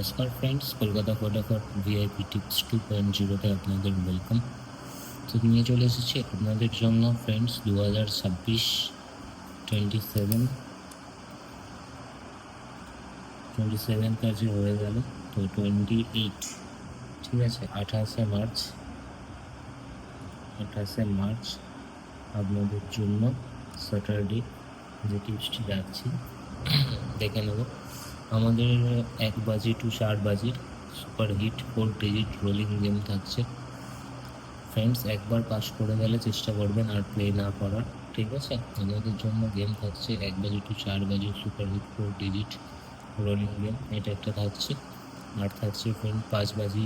নমস্কার ফ্রেন্ডস, কলকাতা ফটাফট VIP tips 2.0-তে আপনাদের ওয়েলকাম। তো নিয়ে চলে এসেছি আপনাদের জন্য ফ্রেন্ডস 2026 27 কাজে হয়ে গেল। তো 28, ঠিক আছে, 28শে মার্চ আপনাদের জন্য স্যাটারডে যে টিপসটি রাখছি দেখে নেব। আমাদের 1 বাজে টু 4 বাজে super hit 4 digit rolling game থাকছে ফ্রেন্ডস। একবার পাস করে গেলে চেষ্টা করবেন আর প্লে না করার, ঠিক আছে। আমাদের জন্য গেম থাকছে 1 বাজে টু 4 বাজে super hit 4 digit rolling game, এটা একটা থাকছে। আর থাকছে ফ্রেন্ড 5 বাজে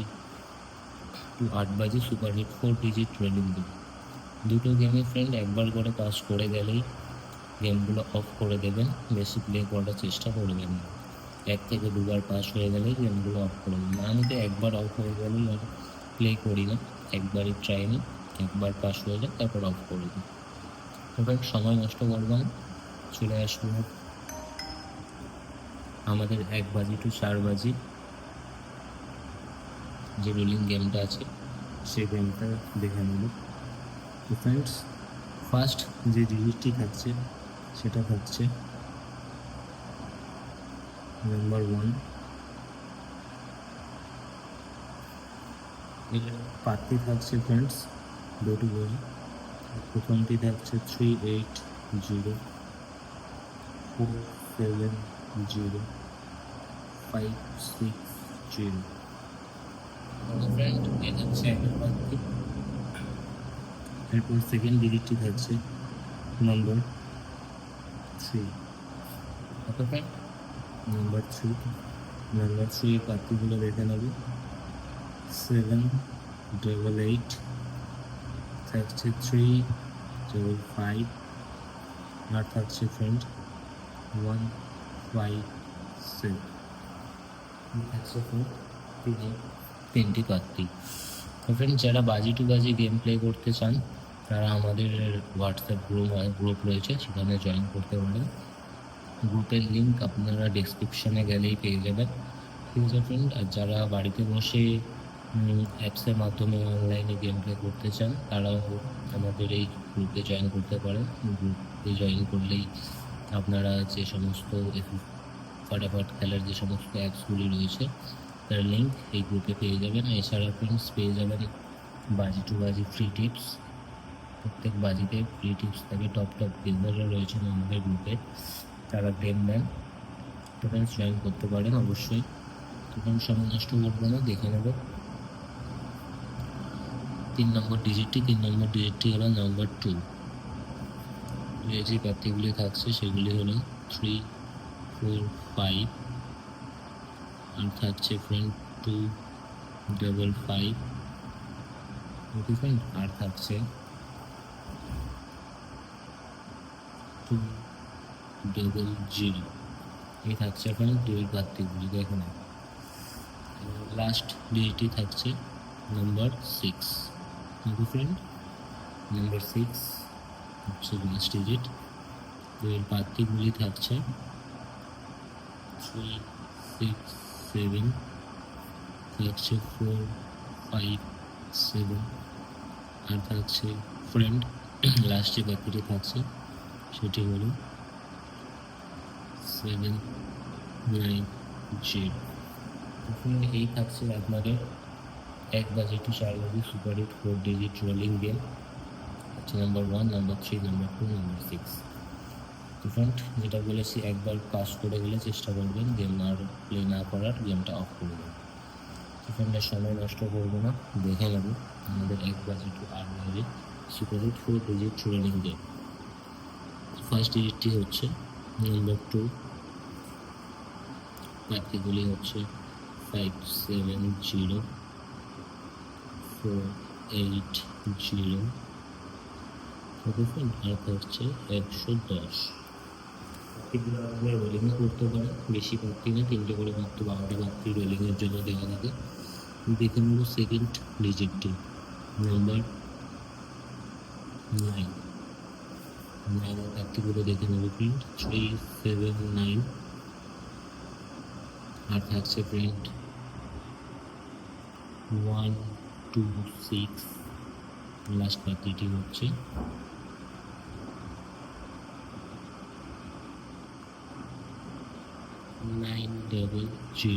টু 8 বাজে super hit 4 digit rolling game. দুটো গেমে ফ্রেন্ড একবার করে পাস করে গেলেই গেমগুলো অফ করে দেবেন, বেশি প্লে করার চেষ্টা করবেন না। 1 থেকে 2বার পাস হয়ে গেলেই গেমগুলো অফ করে দেবেন। আমি তো একবার অফ হয়ে গেলেই আর প্লে করি না, একবারই ট্রাই নিই, একবার পাস হয়ে যায় তারপর অফ করে দিই। এবার সময় নষ্ট করবো না, চলে আসবো আমাদের 1 বাজে টু 4 বাজে যে রোলিং গেমটা আছে সেই গেমটা দেখে নেব। তো ফ্রেন্ডস, ফার্স্ট যে ডিজিটটি থাকছে সেটা থাকছে নাম্বার 1। এর পাত্তি থাকছে ফ্রেন্ডস দুটো বই। প্রথমটি থাকছে 3804705660। ফ্রেন্ড, এটা হচ্ছে একটা পাত্তি। এরপর সেকেন্ড ডিজিটটি থাকছে নাম্বার 3। ওকে ফ্রেন্ড, নাম্বার 3 এর পাত্তিগুলো দেখে নেবে। 788 থাকছে 305, আর থাকছে ফ্রেন্ড 157 থাকছে ফ্রেন্ড তিনটি পাত্তি। ফ্রেন্ড, যারা বাজি টু বাজি গেম প্লে করতে চান তারা আমাদের হোয়াটসঅ্যাপ গ্রুপ রয়েছে, সেখানে জয়েন করতে পারেন। গ্রুপের লিঙ্ক আপনারা ডেসক্রিপশনে গেলেই পেয়ে যাবেন, ঠিক আছে ফ্রেন্ড। আর যারা বাড়িতে বসে অ্যাপসের মাধ্যমে অনলাইনে গেম প্লে করতে চান তারাও আমাদের এই গ্রুপে জয়েন করতে পারেন। গ্রুপে জয়েন করলেই আপনারা যে সমস্ত ফটাফট খেলার যে সমস্ত অ্যাপসগুলি রয়েছে তার লিঙ্ক এই গ্রুপে পেয়ে যাবেন। এছাড়া ফ্রেন্ডস পেয়ে যাবেন বাজি টু বাজি ফ্রি টিপস। প্রত্যেক বাজিতে ফ্রি টিপস থাকে। টপ গেমাররা রয়েছেন আমাদের গ্রুপে, তারা গেম নেন, তো ফ্রেন্ডস জয়েন করতে পারেন অবশ্যই। তখন সময় নষ্ট করবো না, দেখে নেব 3 নম্বর ডিজিটটি হলো নাম্বার 2। যে প্রার্থীগুলি থাকছে সেগুলি হলো 3, 4, 5, আর থাকছে ফ্রেন্ড 255, ওকে ফ্রেন্ড, আর থাকছে 200। এই থাকছে ফ্রেন্ড দুই প্রার্থীগুলি, দেখে নেব। লাস্ট ডিজিটটি থাকছে নাম্বার 6, ওকে ফ্রেন্ড, নাম্বার 6 হচ্ছে লাস্ট ডিজিট। এর প্রার্থীগুলি থাকছে 3, 6, 7, থাকছে 4, 5, 7, আর থাকছে ফ্রেন্ড লাস্ট যে প্রার্থীটি থাকছে সেটি হলো 790। এই থাকছে আপনাদের 1 বাজে টু 4 বাজে super hit 4 digit rolling game. হচ্ছে নাম্বার 1, নাম্বার 3, নাম্বার 2, নাম্বার 6। তো ফ্রেন্ড, যেটা বলেছি একবার পাস করে গেলে চেষ্টা করবেন গেম আর প্লে না করার, গেমটা অফ করে দেবেন। তো ফ্রেন্ডের সময় নষ্ট করবো না, দেখে নেব আমাদের 1 বাজে টু 8 বাজে super hit 4 digit rolling game. First ডিজিটটি হচ্ছে নাম্বার 2, বাকিগুলি হচ্ছে 570, 480, ওকে ফ্রেন্ড, আর হচ্ছে 110। বাকিগুলো আপনারা রোলিংও করতে পারেন, বেশি বাকি না, 3টে করে মাত্র 12টা বাকি রোলিংয়ের জন্য দেওয়া থাকে। দেখে নেব সেকেন্ড ডিজিটটি নাম্বার 9। বাকিগুলো দেখে নেব ফ্রেন্ড 379, আর থাকছে ফ্রেন্ড 1 2 6 লাস্ট বাতিটি হচ্ছে 900।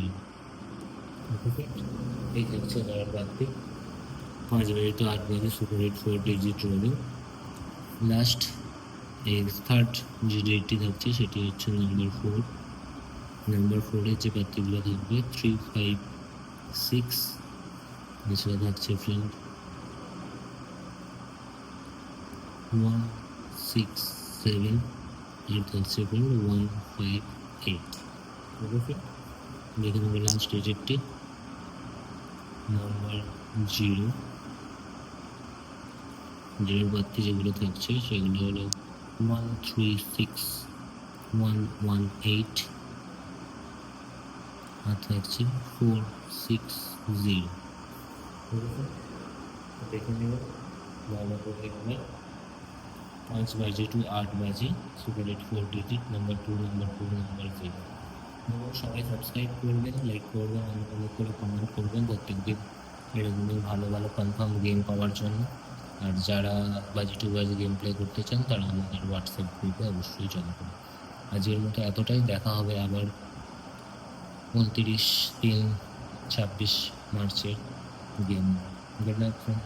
এই হচ্ছে নয়ের বাতি। 5 বাজে তো 8 বাজে super hit 4 digit rolling. Last এই থার্ড যে ডেটটি থাকছে সেটি হচ্ছে নাম্বার 4-এর যে বাতিগুলো থাকবে 3 5 6, এছাড়া থাকছে ফ্রেন্ড 1 6 7, আর থাকছে ফ্রেন্ড 1 5 8। ওকে, দেখে নেবো লাস্ট ডিজিটটি নাম্বার 0। জিরোর বাড়তি যেগুলো থাকছে সেগুলো হলো 1 3 6 1 1 8, আর থাকছে 4 6 0। দেখে নেব ভালো করে এখানে 5 বাজে টু 8 বাজে super hit 4 digit number 2 number 0। সবাই সাবস্ক্রাইব করবেন, লাইক করবেন, অনেক করে কমেন্ট করবেন প্রত্যেকদিন এরকমই ভালো ভালো কনফার্ম গেম পাওয়ার জন্য। আর যারা বাজি টু বাজি গেম প্লে করতে চান তারা আমাদের হোয়াটসঅ্যাপ গ্রুপে অবশ্যই জয়েন করুন। আজকের মতো এতটাই, দেখা হবে আবার 29/3/26 মার্চের গেম। Good night friend.